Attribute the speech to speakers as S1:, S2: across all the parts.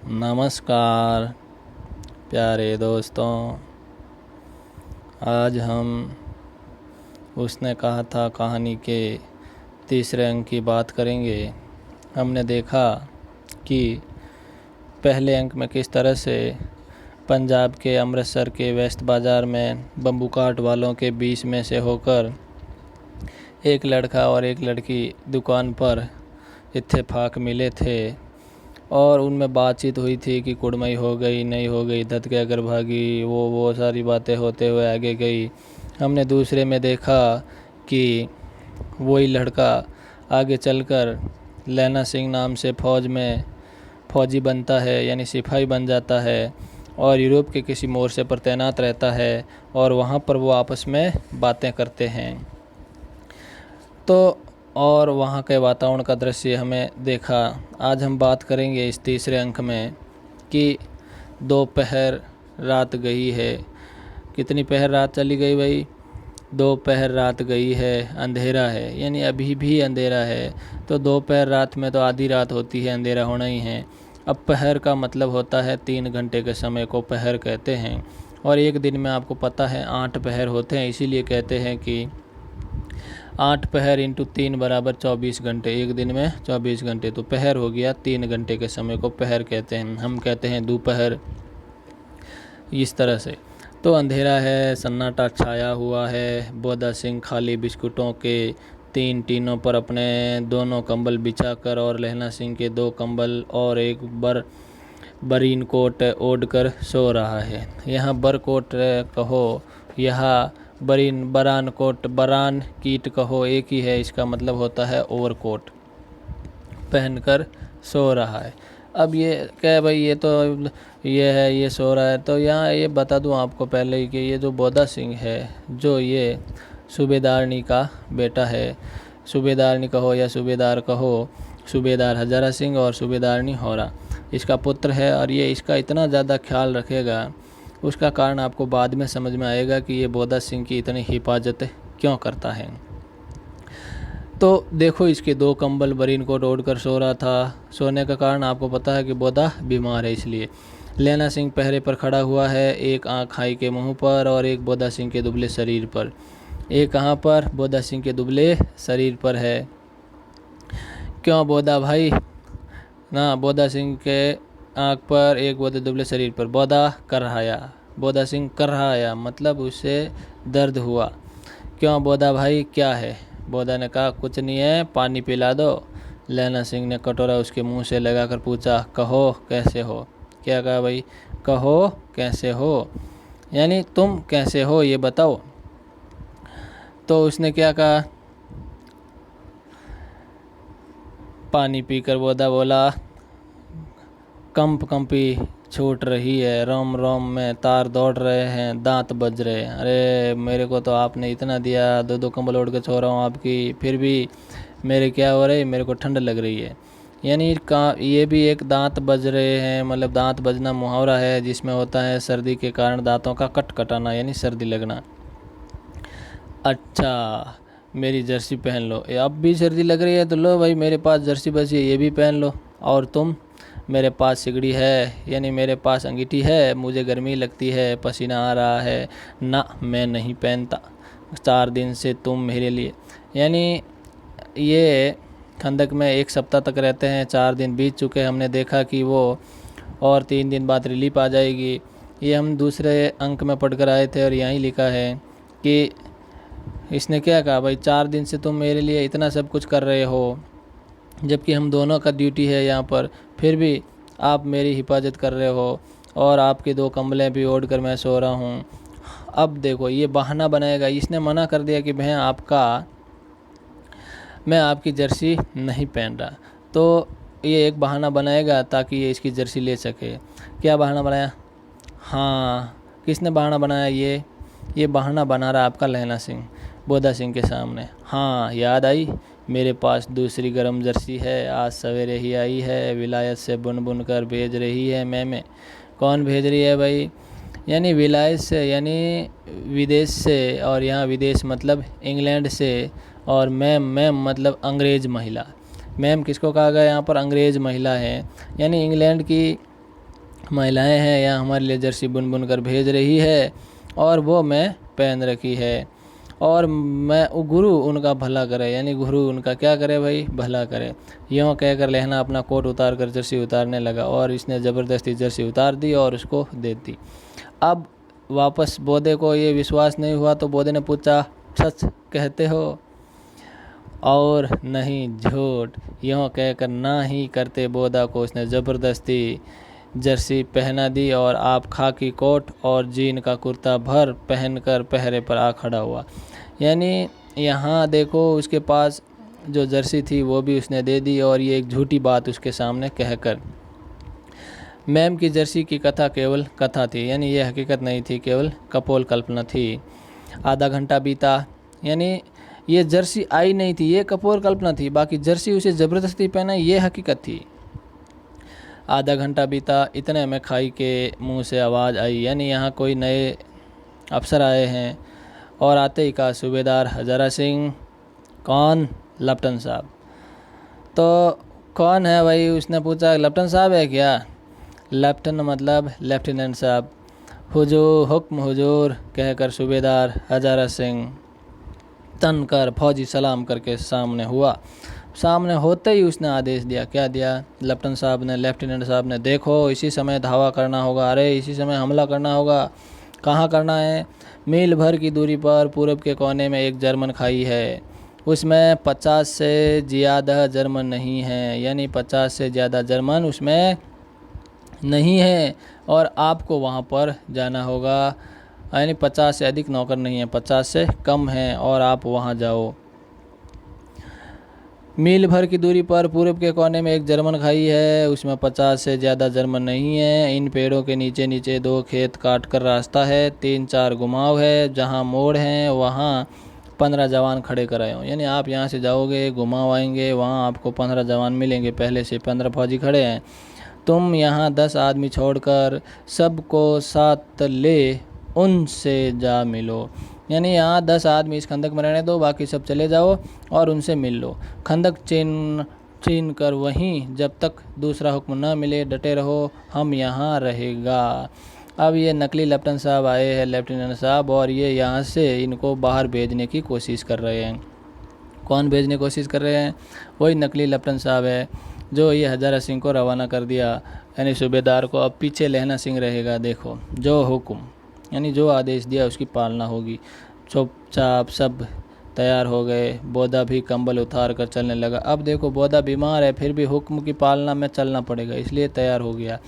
S1: नमस्कार प्यारे दोस्तों। आज हम उसने कहा था कहानी के तीसरे अंक की बात करेंगे। हमने देखा कि पहले अंक में किस तरह से पंजाब के अमृतसर के वेस्ट बाज़ार में बम्बू काट वालों के बीच में से होकर एक लड़का और एक लड़की दुकान पर इत्तेफाक मिले थे और उनमें बातचीत हुई थी कि कुड़मई हो गई नहीं हो गई, धत के अगर भागी, वो सारी बातें होते हुए आगे गई। हमने दूसरे में देखा कि वही लड़का आगे चलकर लैना सिंह नाम से फ़ौज में फ़ौजी बनता है, यानी सिपाही बन जाता है और यूरोप के किसी मोर्चे पर तैनात रहता है और वहाँ पर वो आपस में बातें करते हैं। तो और वहाँ के वातावरण का दृश्य हमें देखा। आज हम बात करेंगे इस तीसरे अंक में कि दोपहर रात गई है। कितनी पहर रात चली गई भाई? दोपहर रात गई है, अंधेरा है, यानी अभी भी अंधेरा है। तो दोपहर रात में तो आधी रात होती है, अंधेरा होना ही है। अब पहर का मतलब होता है 3 घंटे के समय को पहर कहते हैं और एक दिन में आपको पता है 8 पहर होते हैं। इसीलिए कहते हैं कि 8 पहर इंटू 3 बराबर 24 घंटे। एक दिन में 24 घंटे, तो पहर हो गया 3 घंटे के समय को पहर कहते हैं। हम कहते हैं दोपहर, इस तरह से। तो अंधेरा है, सन्नाटा छाया हुआ है। बोधा सिंह खाली बिस्कुटों के 3 टीनों पर अपने दोनों कंबल बिछाकर और लहना सिंह के 2 कंबल और एक बरीन कोट ओढ़ कर सो रहा है। यहाँ बर कोट कहो, यहाँ बरान कोट, बरान कीट कहो, एक ही है। इसका मतलब होता है ओवरकोट पहनकर सो रहा है। अब ये क्या भाई, ये तो ये है, ये सो रहा है। तो यहाँ ये बता दूं आपको पहले ही कि ये जो बोधा सिंह है, जो ये सूबेदारनी का बेटा है, सूबेदारनी कहो या सूबेदार कहो, सूबेदार हजारा सिंह और सूबेदारनी होरा इसका पुत्र है। और ये इसका इतना ज़्यादा ख्याल रखेगा, उसका कारण आपको बाद में समझ में आएगा कि ये बोधा सिंह की इतनी हिफाजत क्यों करता है। तो देखो, इसके 2 कंबल बरीन कोट ओढ़ कर सो रहा था। सोने का कारण आपको पता है कि बोधा बीमार है, इसलिए। लैना सिंह पहरे पर खड़ा हुआ है, एक आँख हाई के मुंह पर और एक बोधा सिंह के दुबले शरीर पर। एक कहाँ पर? बोधा सिंह के दुबले शरीर पर है। क्यों बोधा भाई? ना, बोधा सिंह के आँख पर, एक बोधा दुबले शरीर पर। बोधा करहाया, बोधा सिंह करहाया मतलब उसे दर्द हुआ। क्यों बोधा भाई, क्या है? बोधा ने कहा कुछ नहीं है, पानी पिला दो। लैना सिंह ने कटोरा उसके मुंह से लगाकर पूछा, कहो कैसे हो? क्या कहा भाई? कहो कैसे हो, यानी तुम कैसे हो ये बताओ। तो उसने क्या कहा? पानी पीकर बोधा बोला, कंपी छूट रही है, रोम रोम में तार दौड़ रहे हैं, दांत बज रहे हैं। अरे मेरे को तो आपने इतना दिया, 2 कंबल ओढ़ के सो रहा हूँ आपकी, फिर भी मेरे क्या हो रही, मेरे को ठंड लग रही है। यानी ये भी एक दांत बज रहे हैं, मतलब दांत बजना मुहावरा है जिसमें होता है सर्दी के कारण दांतों का कटकटाना, यानी सर्दी लगना। अच्छा, मेरी जर्सी पहन लो। अब भी सर्दी लग रही है तो लो भाई, मेरे पास जर्सी बची है, ये भी पहन लो। और तुम? मेरे पास सिगड़ी है, यानी मेरे पास अंगीठी है, मुझे गर्मी लगती है, पसीना आ रहा है ना, मैं नहीं पहनता। 4 दिन से तुम मेरे लिए, यानी ये खंदक में 1 सप्ताह तक रहते हैं। 4 दिन बीत चुके, हमने देखा कि वो और 3 दिन बाद रिलीफ आ जाएगी। ये हम दूसरे अंक में पढ़कर आए थे और यहीं लिखा है कि इसने क्या कहा भाई, 4 दिन से तुम मेरे लिए इतना सब कुछ कर रहे हो, जबकि हम दोनों का ड्यूटी है यहाँ पर, फिर भी आप मेरी हिफाजत कर रहे हो और आपके 2 कंबलें भी ओढ़ कर मैं सो रहा हूँ। अब देखो, ये बहाना बनाएगा। इसने मना कर दिया कि मैं आपकी जर्सी नहीं पहन रहा, तो ये एक बहाना बनाएगा ताकि ये इसकी जर्सी ले सके। क्या बहाना बनाया? हाँ, किसने बहाना बनाया? ये बहाना बना रहा आपका लहना सिंह बोधा सिंह के सामने। हाँ, याद आई, मेरे पास दूसरी गर्म जर्सी है, आज सवेरे ही आई है, विलायत से बुन कर भेज रही है मैम। कौन भेज रही है भाई? यानी विलायत से, यानी विदेश से, और यहाँ विदेश मतलब इंग्लैंड से, और मैम मतलब अंग्रेज़ महिला। मैम किसको कहा गया यहाँ पर? अंग्रेज़ महिला है, यानी इंग्लैंड की महिलाएं हैं यहाँ हमारे लिए जर्सी बुन बुन कर भेज रही है और वो मैं पहन रखी है। और मैं गुरु उनका भला करे, यानी गुरु उनका क्या करे भाई, भला करे। यूँ कहकर लहना अपना कोट उतार कर जर्सी उतारने लगा और इसने ज़बरदस्ती जर्सी उतार दी और उसको दे दी। अब वापस बोधे को ये विश्वास नहीं हुआ तो बोधे ने पूछा, सच कहते हो और नहीं झूठ? यूँ कहकर ना ही करते बोधा को उसने ज़बरदस्ती जर्सी पहना दी और आप खाकी कोट और जीन का कुर्ता भर पहनकर पहरे पर आ खड़ा हुआ। यानी यहाँ देखो उसके पास जो जर्सी थी वो भी उसने दे दी और ये एक झूठी बात उसके सामने कहकर। मैम की जर्सी की कथा केवल कथा थी, यानी ये हकीकत नहीं थी, केवल कपोल कल्पना थी। आधा घंटा बीता, यानी ये जर्सी आई नहीं थी, ये कपोल कल्पना थी, बाकी जर्सी उसे ज़बरदस्ती पहना ये हकीकत थी। आधा घंटा बीता, इतने में खाई के मुंह से आवाज़ आई, यानी यहाँ कोई नए अफसर आए हैं। और आते ही कहा, सूबेदार हजारा सिंह। कौन? लेफ्टिनेंट साहब। तो कौन है भाई? उसने पूछा। लेफ्टिनेंट साहब है क्या? लेफ्टिनेंट मतलब लेफ्टिनेंट साहब। हुजूर, हुक्म हुजूर कहकर सूबेदार हजारा सिंह तन कर फौजी सलाम करके सामने हुआ। सामने होते ही उसने आदेश दिया। क्या दिया? लेफ्टिनेंट साहब ने, देखो इसी समय धावा करना होगा। अरे इसी समय हमला करना होगा। कहाँ करना है? मील भर की दूरी पर पूरब के कोने में एक जर्मन खाई है, उसमें 50 से ज़्यादा जर्मन नहीं है, यानी 50 से ज़्यादा जर्मन उसमें नहीं है और आपको वहाँ पर जाना होगा। यानी 50 से अधिक नौकर नहीं है, 50 से कम है और आप वहाँ जाओ। मील भर की दूरी पर पूरब के कोने में एक जर्मन खाई है, उसमें 50 से ज़्यादा जर्मन नहीं है। इन पेड़ों के नीचे नीचे 2 खेत काट कर रास्ता है, 3-4 घुमाव है, जहाँ मोड़ हैं वहाँ 15 जवान खड़े कराए हों। यानी आप यहाँ से जाओगे, घुमाव आएंगे, वहाँ आपको 15 जवान मिलेंगे, पहले से 15 फौजी खड़े हैं। तुम यहाँ 10 आदमी छोड़कर सबको साथ ले उनसे जा मिलो। यानी यहाँ 10 आदमी इस खंदक में रहने दो, बाकी सब चले जाओ और उनसे मिल लो। खंदक छीन कर वहीं जब तक दूसरा हुक्म न मिले डटे रहो, हम यहाँ रहेगा। अब ये नकली लेफ्टिनेंट साहब आए हैं, लेफ्टिनेंट साहब, और ये यहाँ से इनको बाहर भेजने की कोशिश कर रहे हैं। कौन भेजने की कोशिश कर रहे हैं? वही नकली लेफ्टिनेंट साहब है जो ये हजारा सिंह को रवाना कर दिया, यानी सूबेदार को। अब पीछे लहना सिंह रहेगा। देखो जो हुक्म, यानी जो आदेश दिया उसकी पालना होगी। चुपचाप सब तैयार हो गए। बोधा भी कंबल उतार कर चलने लगा। अब देखो बोधा बीमार है, फिर भी हुक्म की पालना में चलना पड़ेगा, इसलिए तैयार हो गया।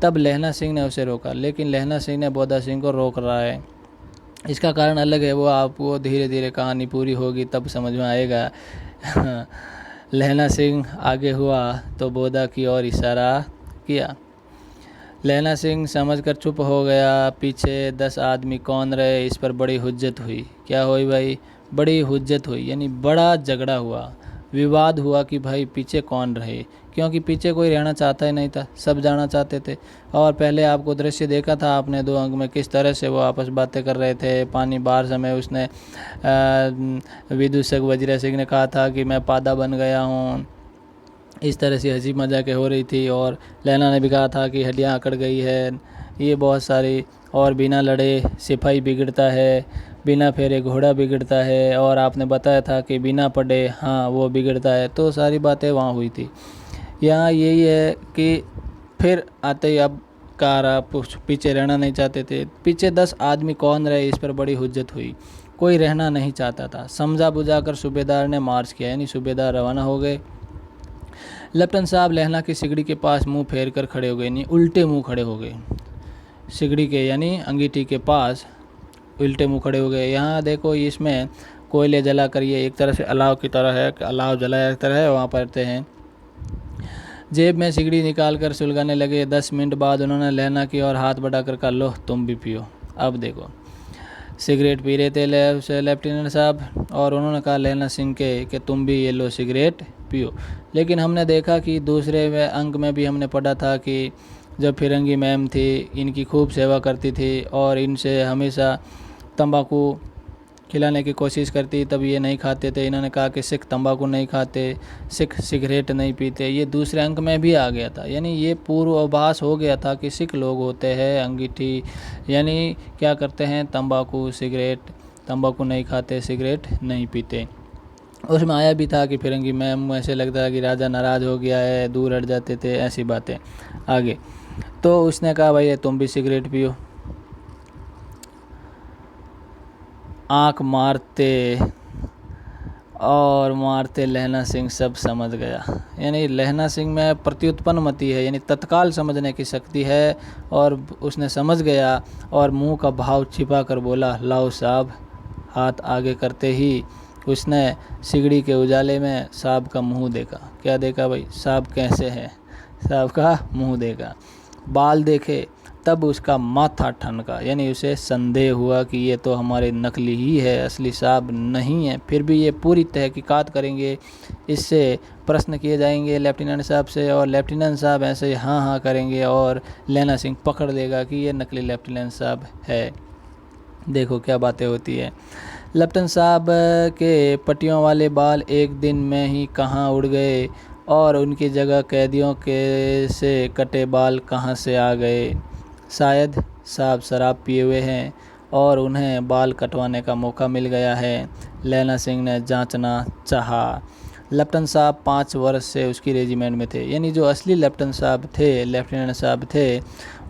S1: तब लहना सिंह ने उसे रोका, लेकिन लहना सिंह ने बोधा सिंह को रोक रहा है। इसका कारण अलग है, वो आपको धीरे धीरे कहानी पूरी होगी तब समझ में आएगा। लहना सिंह आगे हुआ तो बोधा की ओर इशारा किया। लहना सिंह समझकर चुप हो गया। पीछे 10 आदमी कौन रहे, इस पर बड़ी हुज्जत हुई। क्या हुई भाई? बड़ी हुज्जत हुई, यानी बड़ा झगड़ा हुआ, विवाद हुआ कि भाई पीछे कौन रहे, क्योंकि पीछे कोई रहना चाहता ही नहीं था, सब जाना चाहते थे। और पहले आपको दृश्य देखा था आपने 2 अंक में, किस तरह से वो आपस बातें कर रहे थे। पानी बार समय उसने विदूषक वजीरा सिंह ने कहा था कि मैं पादा बन गया हूँ, इस तरह से हंसी मजाक हो रही थी। और लैला ने भी कहा था कि हड्डियाँ अकड़ गई है, ये बहुत सारी। और बिना लड़े सिपाही बिगड़ता है, बिना फेरे घोड़ा बिगड़ता है, और आपने बताया था कि बिना पढ़े हाँ वो बिगड़ता है। तो सारी बातें वहाँ हुई थी। यहाँ यही है कि फिर आते ही अब कार आप पीछे रहना नहीं चाहते थे। पीछे 10 आदमी कौन रहे, इस पर बड़ी हुज्जत हुई। कोई रहना नहीं चाहता था। समझा बुझाकर सूबेदार ने मार्च किया, यानी सूबेदार रवाना हो गए। लेफ्टिनेंट साहब लहना की सिगड़ी के पास मुंह फेर कर खड़े हो गए, यानी उल्टे मुंह खड़े हो गए। सिगड़ी के यानी अंगीठी के पास उल्टे मुंह खड़े हो गए। यहाँ देखो इसमें कोयले जला कर, ये एक तरह से अलाव की तरह है, अलाव जलाया की तरह है, वहाँ पढ़ते हैं। जेब में सिगड़ी निकाल कर सुलगाने लगे। 10 मिनट बाद उन्होंने लहना की और हाथ बढ़ाकर कहा, लो तुम भी पियो। अब देखो सिगरेट पी रहे थे लेफ्टिनेंट साहब, और उन्होंने कहा लहना सिंह के कि तुम भी ये लो सिगरेट पियो। लेकिन हमने देखा कि दूसरे अंक में भी हमने पढ़ा था कि जब फिरंगी मैम थी इनकी खूब सेवा करती थी और इनसे हमेशा तंबाकू खिलाने की कोशिश करती, तब ये नहीं खाते थे। इन्होंने कहा कि सिख तंबाकू नहीं खाते, सिख सिगरेट नहीं पीते, ये दूसरे अंक में भी आ गया था। यानी ये पूर्वाभास हो गया था कि सिख लोग होते हैं अंगीठी, यानी क्या करते हैं, तंबाकू सिगरेट, तंबाकू नहीं खाते, सिगरेट नहीं पीते। उसमें आया भी था कि फिरंगी मैम, ऐसे लगता है कि राजा नाराज़ हो गया है, दूर हट जाते थे, ऐसी बातें। आगे तो उसने कहा भाई तुम भी सिगरेट पियो। आंख मारते और मारते लहना सिंह सब समझ गया। यानी लहना सिंह में प्रत्युत्पन्न मति है, यानी तत्काल समझने की शक्ति है, और उसने समझ गया और मुंह का भाव छिपा कर बोला, लाओ साहब। हाथ आगे करते ही उसने सिगड़ी के उजाले में साहब का मुंह देखा। क्या देखा भाई, साहब कैसे हैं, साहब का मुंह देखा। बाल देखे, तब उसका माथा ठनका, यानी उसे संदेह हुआ कि ये तो हमारे नकली ही है, असली साहब नहीं है। फिर भी ये पूरी तहकीकात करेंगे, इससे प्रश्न किए जाएंगे लेफ्टिनेंट साहब से, और लेफ्टिनेंट साहब ऐसे हाँ हाँ करेंगे और लहना सिंह पकड़ लेगा कि ये नकली लेफ्टिनेंट साहब है। देखो क्या बातें होती है। लेफ्टिनेंट साहब के पट्टियों वाले बाल एक दिन में ही कहाँ उड़ गए, और उनकी जगह कैदियों के से कटे बाल कहाँ से आ गए। शायद साहब शराब पिए हुए हैं और उन्हें बाल कटवाने का मौका मिल गया है, लहना सिंह ने जांचना चाहा। लेफ्टिनेंट साहब 5 वर्ष से उसकी रेजिमेंट में थे, यानी जो असली लेफ्टिनेंट साहब थे, लेफ्टिनेंट साहब थे,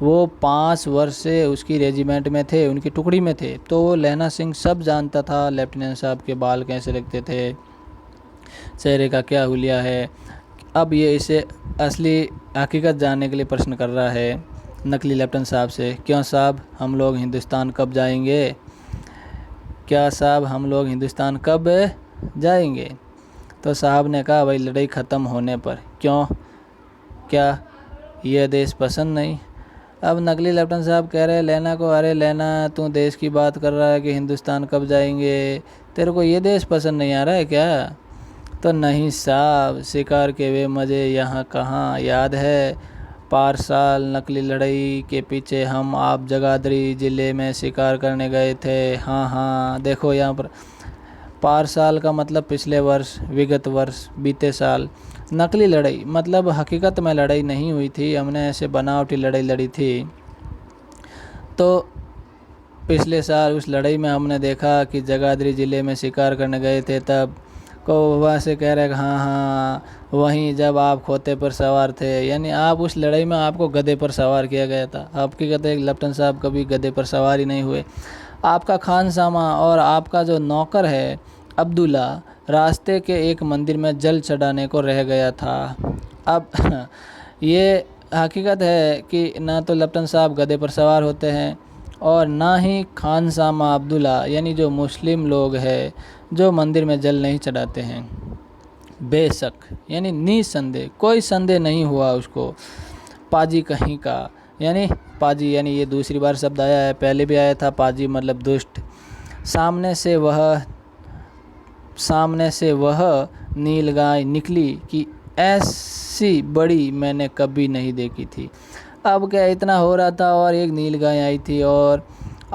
S1: वो 5 वर्ष से उसकी रेजिमेंट में थे, उनकी टुकड़ी में थे। तो लहना सिंह सब जानता था, लेफ्टिनेंट साहब के बाल कैसे लगते थे, चेहरे का क्या हुलिया है। अब ये इसे असली हकीकत जानने के लिए प्रश्न कर रहा है नकली लेफ्टिनेंट साहब से, क्यों साहब हम लोग हिंदुस्तान कब जाएंगे, क्या साहब हम लोग हिंदुस्तान कब जाएंगे। तो साहब ने कहा भाई लड़ाई ख़त्म होने पर। क्यों, क्या यह देश पसंद नहीं। अब नकली लेफ्टिनेंट साहब कह रहे लेना को, अरे लेना तू देश की बात कर रहा है कि हिंदुस्तान कब जाएंगे, तेरे को ये देश पसंद नहीं आ रहा है क्या। तो नहीं साहब, शिकार के वे मज़े यहाँ कहाँ, याद है पारसाल नकली लड़ाई के पीछे हम आप जगाधरी ज़िले में शिकार करने गए थे। हाँ हाँ देखो यहाँ पर पारसाल का मतलब पिछले वर्ष, विगत वर्ष, बीते साल। नकली लड़ाई मतलब हकीकत में लड़ाई नहीं हुई थी, हमने ऐसे बनावटी लड़ाई लड़ी थी। तो पिछले साल उस लड़ाई में हमने देखा कि जगाधरी ज़िले में शिकार करने गए थे, तब को वहाँ से कह रहे हाँ हाँ वहीं जब आप खोते पर सवार थे, यानी आप उस लड़ाई में आपको गधे पर सवार किया गया था। आपकी कहते हैं लेफ्टिनेंट साहब कभी गधे पर सवार ही नहीं हुए। आपका खानसामा और आपका जो नौकर है अब्दुल्ला रास्ते के एक मंदिर में जल चढ़ाने को रह गया था। अब ये हकीकत है कि ना तो लेफ्टिनेंट साहब गधे पर सवार होते हैं और ना ही खानसामा अब्दुल्ला, यानी जो मुस्लिम लोग हैं जो मंदिर में जल नहीं चढ़ाते हैं। बेशक यानी निसंदेह, कोई संदेह नहीं हुआ उसको। पाजी कहीं का, यानी पाजी, यानी ये दूसरी बार शब्द आया है, पहले भी आया था पाजी मतलब दुष्ट। सामने से वह नीलगाय निकली कि ऐसी बड़ी मैंने कभी नहीं देखी थी। अब क्या इतना हो रहा था और एक नीलगाय आई थी और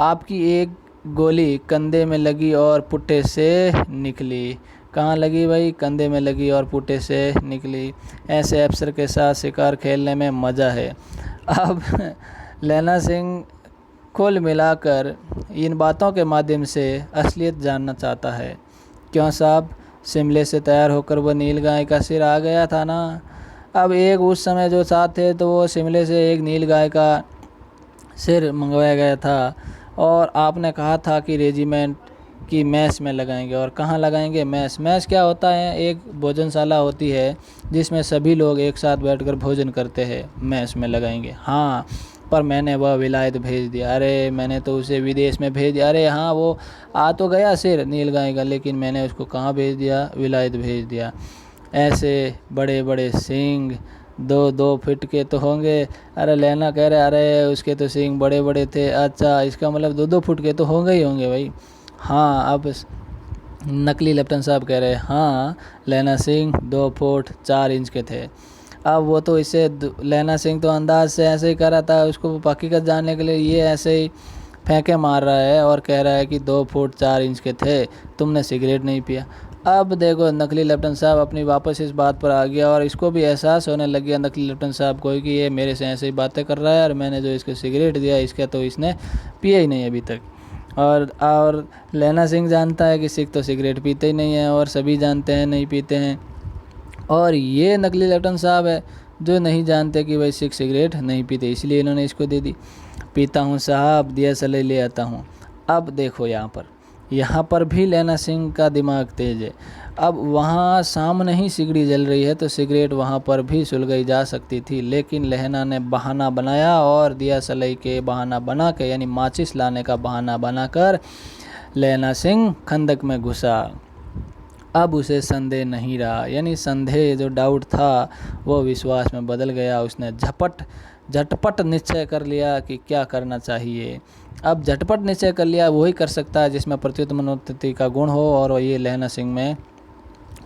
S1: आपकी एक गोली कंधे में लगी और पुट्टे से निकली। कहाँ लगी भाई, कंधे में लगी और पुट्टे से निकली। ऐसे अफसर के साथ शिकार खेलने में मज़ा है। अब लहना सिंह कुल मिलाकर इन बातों के माध्यम से असलियत जानना चाहता है। क्यों साहब, शिमले से तैयार होकर वो नीलगाय का सिर आ गया था ना। अब एक उस समय जो साथ थे तो वो शिमले से एक नीलगाय का सिर मंगवाया गया था और आपने कहा था कि रेजिमेंट की मैस में लगाएंगे। और कहाँ लगाएंगे, मैस क्या होता है, एक भोजनशाला होती है जिसमें सभी लोग एक साथ बैठकर भोजन करते हैं, मैस में लगाएंगे। हाँ पर मैंने वह विलायत भेज दिया, अरे मैंने तो उसे विदेश में भेज दिया। अरे हाँ वो आ तो गया सिर नीलगाय का, लेकिन मैंने उसको कहाँ भेज दिया, विलायत भेज दिया। ऐसे बड़े बड़े सींग 2-2 फीट के तो होंगे। अरे लेना कह रहे अरे उसके तो सींग बड़े बड़े थे। अच्छा इसका मतलब 2-2 फुट के तो होंगे ही होंगे भाई। हाँ अब नकली लेफ्टिनेंट साहब कह रहे हाँ लेना सिंह 2 फुट 4 इंच के थे। अब वो तो इसे लेना सिंह तो अंदाज से ऐसे ही कर रहा था, उसको हकीकत जानने के लिए ये ऐसे ही फेंके मार रहा है और कह रहा है कि 2 फुट 4 इंच के थे, तुमने सिगरेट नहीं पिया। अब देखो नकली लेफ्टिनेंट साहब अपनी वापस इस बात पर आ गया और इसको भी एहसास होने लग गया नकली लेफ्टिनेंट साहब को कि ये मेरे से ऐसे ही बातें कर रहा है और मैंने जो इसको सिगरेट दिया इसका तो इसने पिया ही नहीं अभी तक। और लैना सिंह जानता है कि सिख तो सिगरेट पीते ही नहीं है और सभी जानते हैं नहीं पीते हैं, और ये नकली लेफ्टिनेंट साहब है जो नहीं जानते कि भाई सिख सिगरेट नहीं पीते, इसलिए इन्होंने इसको दे दी। पीता हूँ साहब, दिया सले ले आता हूँ। अब देखो यहाँ पर भी लैना सिंह का दिमाग तेज है। अब वहाँ सामने ही सिगड़ी जल रही है तो सिगरेट वहाँ पर भी सुलगाई जा सकती थी, लेकिन लहना ने बहाना बनाया और दिया सलाई के बहाना बना के यानी माचिस लाने का बहाना बनाकर लैना सिंह खंदक में घुसा। अब उसे संदेह नहीं रहा, यानी संदेह जो डाउट था वो विश्वास में बदल गया। उसने झटपट निश्चय कर लिया कि क्या करना चाहिए। अब झटपट निश्चय कर लिया वही कर सकता है जिसमें प्रत्युत मनोवृत्ति का गुण हो, और ये लहना सिंह में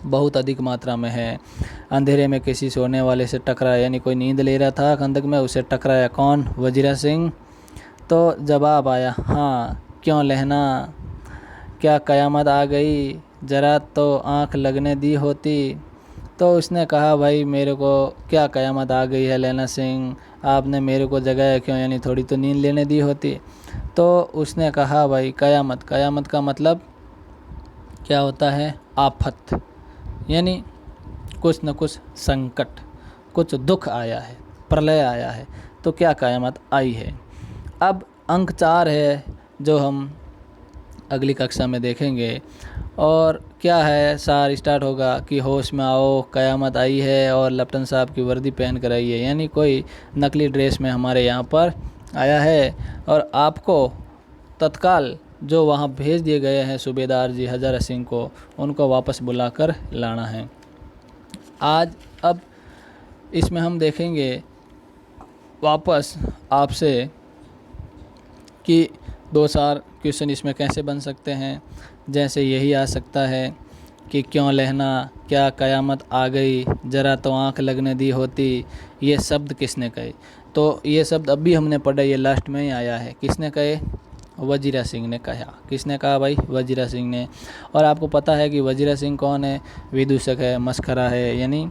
S1: बहुत अधिक मात्रा में है। अंधेरे में किसी सोने वाले से टकराया, यानी कोई नींद ले रहा था खंदक में, उसे टकराया कौन? वजीरा सिंह। तो जवाब आया, हाँ क्यों लहना, क्या कयामत आ गई, ज़रा तो आँख लगने दी होती। तो उसने कहा, भाई मेरे को क्या कयामत आ गई है लैना सिंह, आपने मेरे को जगाया क्यों, यानी थोड़ी तो नींद लेने दी होती। तो उसने कहा, भाई कयामत का मतलब क्या होता है? आफत, यानी कुछ न कुछ संकट, कुछ दुख आया है, प्रलय आया है, तो क्या कयामत आई है। अब अंक 4 है जो हम अगली कक्षा में देखेंगे, और क्या है, सार स्टार्ट होगा कि होश में आओ कयामत आई है और लेफ्टिनेंट साहब की वर्दी पहन कर आई है, यानी कोई नकली ड्रेस में हमारे यहाँ पर आया है और आपको तत्काल जो वहाँ भेज दिए गए हैं सूबेदार जी हज़ारा सिंह को, उनको वापस बुलाकर लाना है। अब इसमें हम देखेंगे वापस आपसे कि 2-4 क्वेश्चन इसमें कैसे बन सकते हैं। जैसे यही आ सकता है कि क्यों लहना, क्या कयामत आ गई, ज़रा तो आँख लगने दी होती, ये शब्द किसने कहे। तो ये शब्द अभी हमने पढ़ा, ये लास्ट में ही आया है। किसने कहे? वजीरा सिंह ने कहा। किसने कहा भाई? वजीरा सिंह ने। और आपको पता है कि वजीरा सिंह कौन है? विदूषक है, मस्खरा है, यानी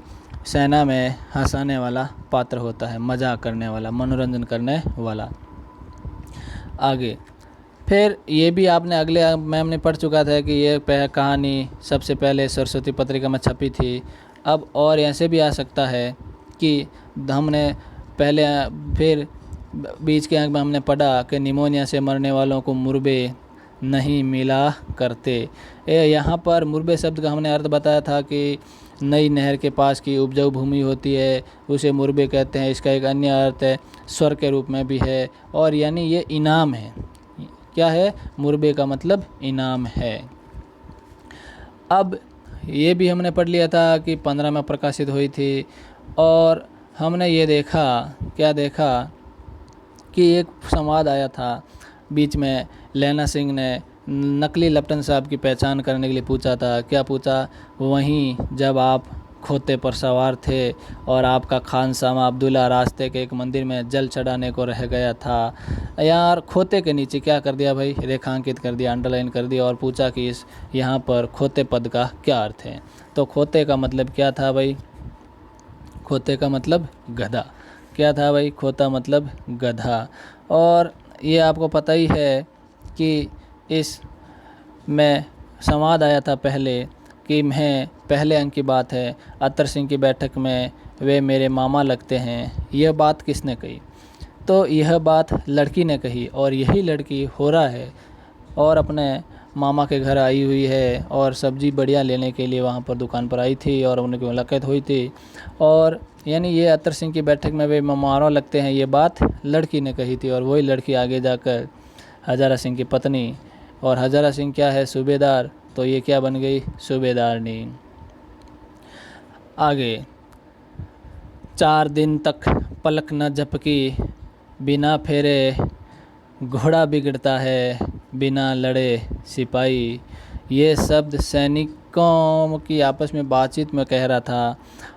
S1: सेना में हंसाने वाला पात्र होता है, मजाक करने वाला, मनोरंजन करने वाला। आगे फिर ये भी आपने अगले मैम ने पढ़ चुका था कि ये कहानी सबसे पहले सरस्वती पत्रिका में छपी थी। अब और ऐसे भी आ सकता है कि हमने पहले फिर बीच के अंक में हमने पढ़ा कि निमोनिया से मरने वालों को मुरबे नहीं मिला करते। यहाँ पर मुरबे शब्द का हमने अर्थ बताया था कि नई नहर के पास की उपजाऊ भूमि होती है, उसे मुरबे कहते हैं। इसका एक अन्य अर्थ है स्वर के रूप में भी है, और यानी ये इनाम है। क्या है? मुरबे का मतलब इनाम है। अब ये भी हमने पढ़ लिया था कि 15 में प्रकाशित हुई थी, और हमने ये देखा, क्या देखा कि एक संवाद आया था बीच में। लैना सिंह ने नकली लेफ्टिनेंट साहब की पहचान करने के लिए पूछा था। क्या पूछा? वहीं जब आप खोते पर सवार थे और आपका खानसामा अब्दुल्ला रास्ते के एक मंदिर में जल चढ़ाने को रह गया था। यार खोते के नीचे क्या कर दिया भाई? रेखांकित कर दिया, अंडरलाइन कर दिया, और पूछा कि इस यहाँ पर खोते पद का क्या अर्थ है। तो खोते का मतलब क्या था भाई? खोते का मतलब गधा। क्या था भाई? खोता मतलब गधा। और ये आपको पता ही है कि इस में संवाद आया था पहले कि मैं पहले अंक की बात है, अत्तर सिंह की बैठक में वे मेरे मामा लगते हैं। यह बात किसने कही? तो यह बात लड़की ने कही, और यही लड़की हो रहा है और अपने मामा के घर आई हुई है और सब्जी बढ़िया लेने के लिए वहाँ पर दुकान पर आई थी और उनकी मुलाकात हुई थी। और यानी ये अत्तर सिंह की बैठक में वे मामा लगते हैं, ये बात लड़की ने कही थी, और वही लड़की आगे जाकर हज़ारा सिंह की पत्नी, और हज़ारा सिंह क्या है? सूबेदार। तो ये क्या बन गई? सूबेदारनी। आगे 4 दिन तक पलक न झपकी, बिना फेरे घोड़ा बिगड़ता है, बिना लड़े सिपाही। ये शब्द सैनिकों की आपस में बातचीत में कह रहा था,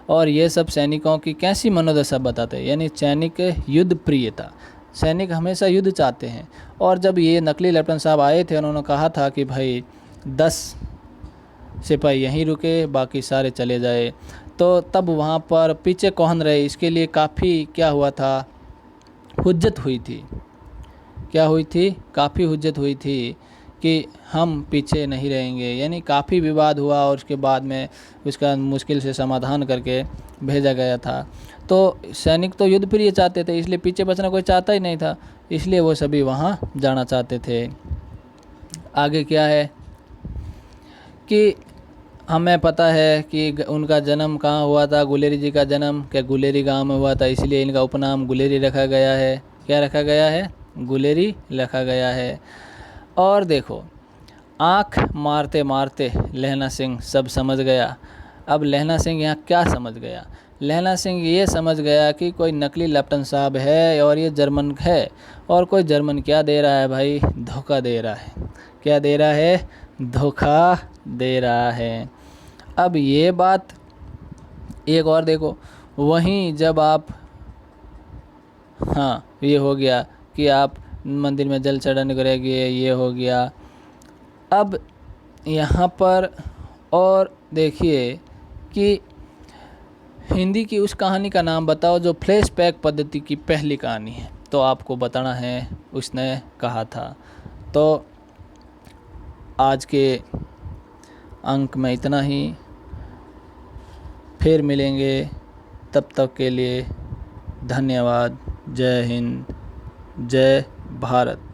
S1: और ये सब सैनिकों की कैसी मनोदशा बताते हैं, यानी सैनिक युद्ध प्रिय था। सैनिक हमेशा युद्ध चाहते हैं। और जब ये नकली लेफ्टिनेंट साहब आए थे, उन्होंने कहा था कि भाई 10 सिपाही यहीं रुके, बाकी सारे चले जाए। तो तब वहाँ पर पीछे कौन रहे, इसके लिए काफ़ी क्या हुआ था, हुज्जत हुई थी। क्या हुई थी? काफ़ी हुज्जत हुई थी कि हम पीछे नहीं रहेंगे, यानी काफ़ी विवाद हुआ और उसके बाद में उसका मुश्किल से समाधान करके भेजा गया था। तो सैनिक तो युद्ध प्रिय चाहते थे, इसलिए पीछे बचना कोई चाहता ही नहीं था, इसलिए वो सभी वहाँ जाना चाहते थे। आगे क्या है कि हमें पता है कि उनका जन्म कहाँ हुआ था, गुलेरी जी का जन्म क्या गुलेरी गांव में हुआ था, इसलिए इनका उपनाम गुलेरी रखा गया है। क्या रखा गया है? गुलेरी रखा गया है। और देखो, आँख मारते मारते लहना सिंह सब समझ गया। अब लहना सिंह यहाँ क्या समझ गया? लहना सिंह ये समझ गया कि कोई नकली लेफ्टिनेंट साहब है और ये जर्मन है, और कोई जर्मन क्या दे रहा है भाई? धोखा दे रहा है। क्या दे रहा है? धोखा दे रहा है। अब ये बात एक और देखो, वहीं जब आप, हाँ ये हो गया कि आप मंदिर में जल चढ़ाने करेंगे, ये हो गया। अब यहाँ पर और देखिए कि हिंदी की उस कहानी का नाम बताओ जो फ्लैशबैक पद्धति की पहली कहानी है। तो आपको बताना है, उसने कहा था। तो आज के अंक में इतना ही, फिर मिलेंगे, तब तक के लिए धन्यवाद। जय हिंद, जय भारत।